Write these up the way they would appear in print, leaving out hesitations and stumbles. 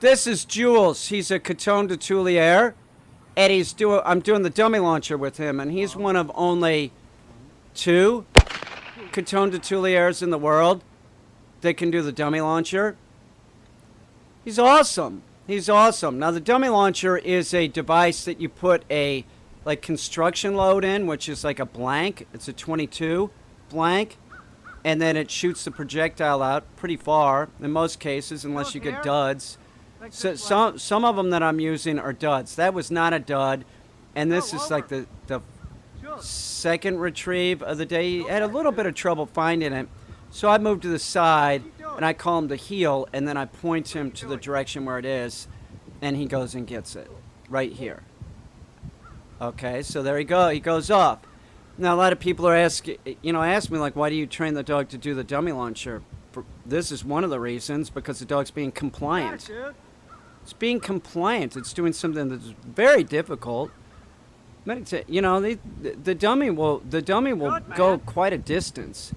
This is Jules. He's a Coton de Tulear, and I'm doing the dummy launcher with him, and he's one of only 2 Coton de Tulears in the world that can do the dummy launcher. He's awesome. He's awesome. Now, the dummy launcher is a device that you put a construction load in, which is like a blank. It's a 22 blank, and then it shoots the projectile out pretty far in most cases, unless you get duds. So some of them that I'm using are duds. That was not a dud, and this is like the second retrieve of the day. He had a little bit of trouble finding it, so I moved to the side and I call him to heel, and then I point him to the direction where it is, and he goes and gets it right here. Okay, so there he goes off. Now, a lot of people are ask me, like, why do you train the dog to do the dummy launcher? This is one of the reasons, because the dog's being compliant. It's being compliant. It's doing something that's very difficult. The dummy will go quite a distance.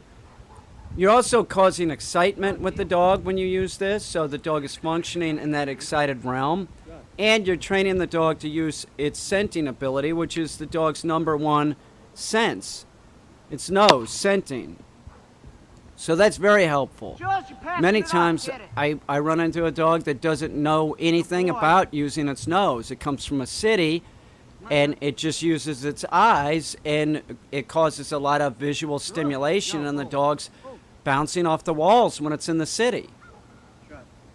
You're also causing excitement with the dog when you use this, so the dog is functioning in that excited realm. And you're training the dog to use its scenting ability, which is the dog's #1 sense. It's nose, scenting. So that's very helpful. Many times I run into a dog that doesn't know anything about using its nose. It comes from a city, and it just uses its eyes, and it causes a lot of visual stimulation, and the dog's bouncing off the walls when it's in the city.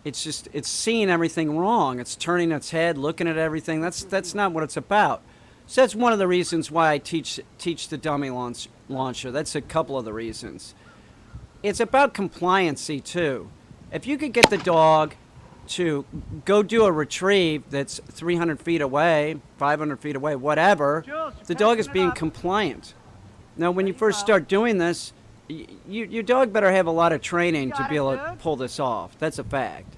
It's seeing everything wrong. It's turning its head, looking at everything. That's not what it's about. So that's one of the reasons why I teach the dummy launcher. That's a couple of the reasons. It's about compliancy too. If you could get the dog to go do a retrieve that's 300 feet away, 500 feet away, whatever, the dog is being compliant. Now, when you first start doing this, your dog better have a lot of training to be able to pull this off. That's a fact.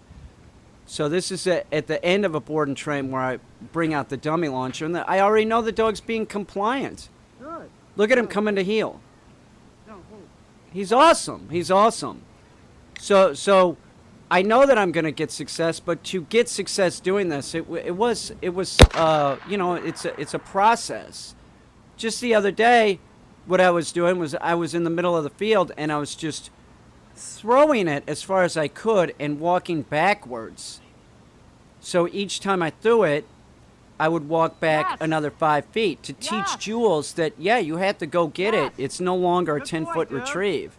So this is at the end of a board and train where I bring out the dummy launcher, and I already know the dog's being compliant. Look at him coming to heel. He's awesome. He's awesome. So I know that I'm going to get success, but to get success doing this, it's a process. Just the other day, what I was doing was I was in the middle of the field, and I was just throwing it as far as I could and walking backwards. So each time I threw it, I would walk back another 5 feet to teach Jules that, you have to go get it. It's no longer a 10-foot retrieve.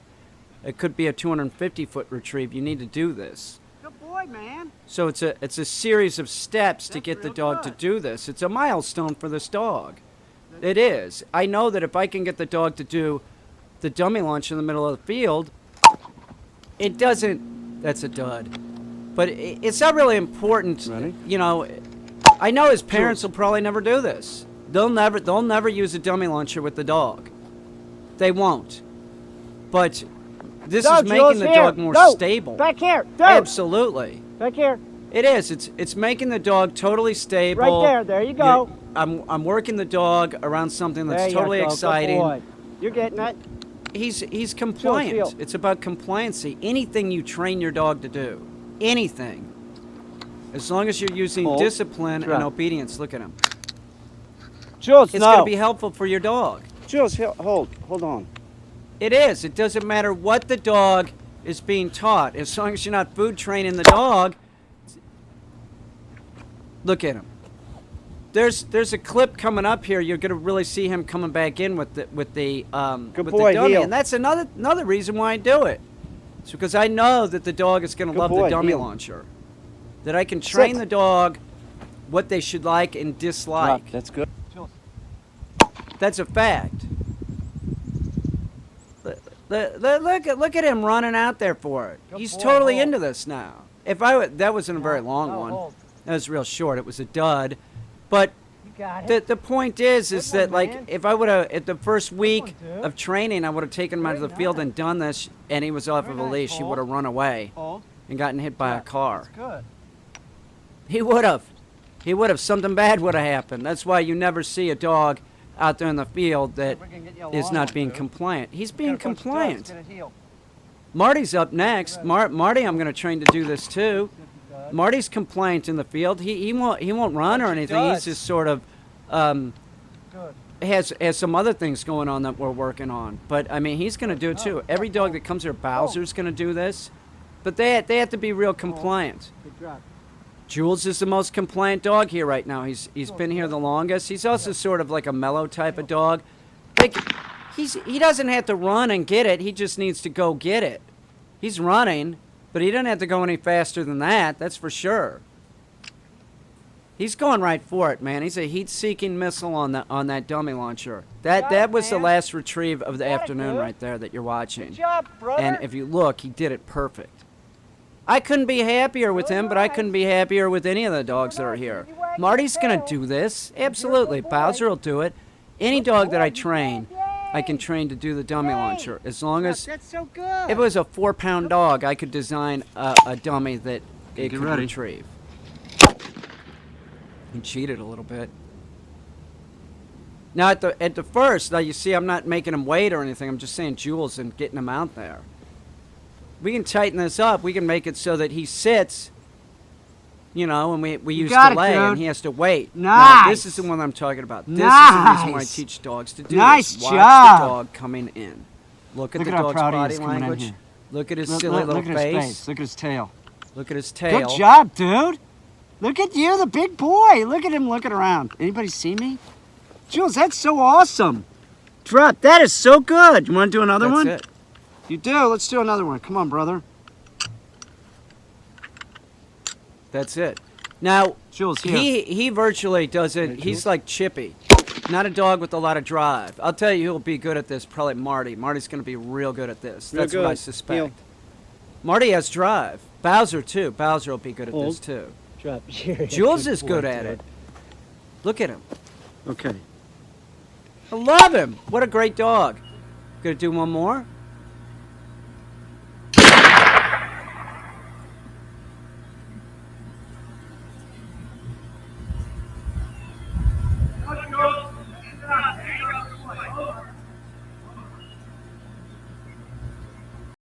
It could be a 250-foot retrieve. You need to do this. Good boy, man. So it's a series of steps to get the dog to do this. It's a milestone for this dog. It is. I know that if I can get the dog to do the dummy launch in the middle of the field, it doesn't. That's a dud. But it's not really important. Ready? I know his parents will probably never do this. They'll never use a dummy launcher with the dog. They won't. But this is making the dog more stable. Back here. Absolutely. Back here. It is. It's making the dog totally stable. Right there. There you go. I'm working the dog around something that's totally exciting. Good boy. You're getting it. He's compliant. It's about compliancy. Anything you train your dog to do. Anything. As long as you're using discipline and obedience. Look at him. Jules, it's going to be helpful for your dog. Jules, hold on. It is. It doesn't matter what the dog is being taught. As long as you're not food training the dog. Look at him. There's a clip coming up here. You're going to really see him coming back in with the dummy, and that's another reason why I do it. It's because I know that the dog is going to love the dummy launcher. That I can train the dog what they should like and dislike. That's good. That's a fact. Look at him running out there for it. He's totally into this now. That wasn't a very long one. That was real short. It was a dud. But the point is that, like, if I would have, at the first week of training, I would have taken him out of the field and done this, and he was off of a leash, he would have run away and gotten hit by a car. He would have. Something bad would have happened. That's why you never see a dog out there in the field that is not being compliant. He's being compliant. Marty's up next. Marty, I'm going to train to do this too. Marty's complaint in the field, he won't run or anything. He's does. just sort of has some other things going on that we're working on. But I mean, he's going to do it too. Every dog that comes here, Bowser's going to do this. But they have to be real compliant. Good job. Jules is the most compliant dog here right now. He's been here the longest. He's also sort of like a mellow type of dog. Like he doesn't have to run and get it. He just needs to go get it. He's running, but he doesn't have to go any faster than that. That's for sure. He's going right for it, man. He's a heat-seeking missile on that dummy launcher. That was the last retrieve of the afternoon right there that you're watching. Good job, brother. And if you look, he did it perfect. I couldn't be happier with him, but I couldn't be happier with any of the dogs that are here. Marty's going to do this. Absolutely. Bowser will do it. Any dog that I train, I can train to do the dummy launcher. As long as That's so good. if it was a 4-pound dog, I could design a dummy that it could retrieve. He cheated a little bit. Now at the first, now you see I'm not making him wait or anything. I'm just saying Jules and getting him out there. We can tighten this up. We can make it so that he sits, you know, and we use got it, delay and dude. he has to wait. Nice. Now, this is the one I'm talking about. This is the reason why I Nice. teach dogs to do Nice this. Watch job. the dog coming in. Look at Look the at how dog's proud he body is coming in language. here. Look at his Look, silly look, little look at his face. face. Look at his tail. Look at his tail. Good job, dude. Look at you, the big boy. Look at him looking around. Anybody see me? Jules, that's so awesome. Drop. That is so good. You want to do another That's one? it. You do. Let's do another one. Come on, brother. That's it. Now, Jules, here. he virtually doesn't. He's like Chippy, not a dog with a lot of drive. I'll tell you who'll be good at this. Probably Marty. Marty's going to be real good at this. Real That's what I good. suspect. Heel. Marty has drive. Bowser too. Bowser will be good at this Hold. too. Drop. Here. Jules is good at it. Look at him. Okay. I love him. What a great dog. Gonna do one more.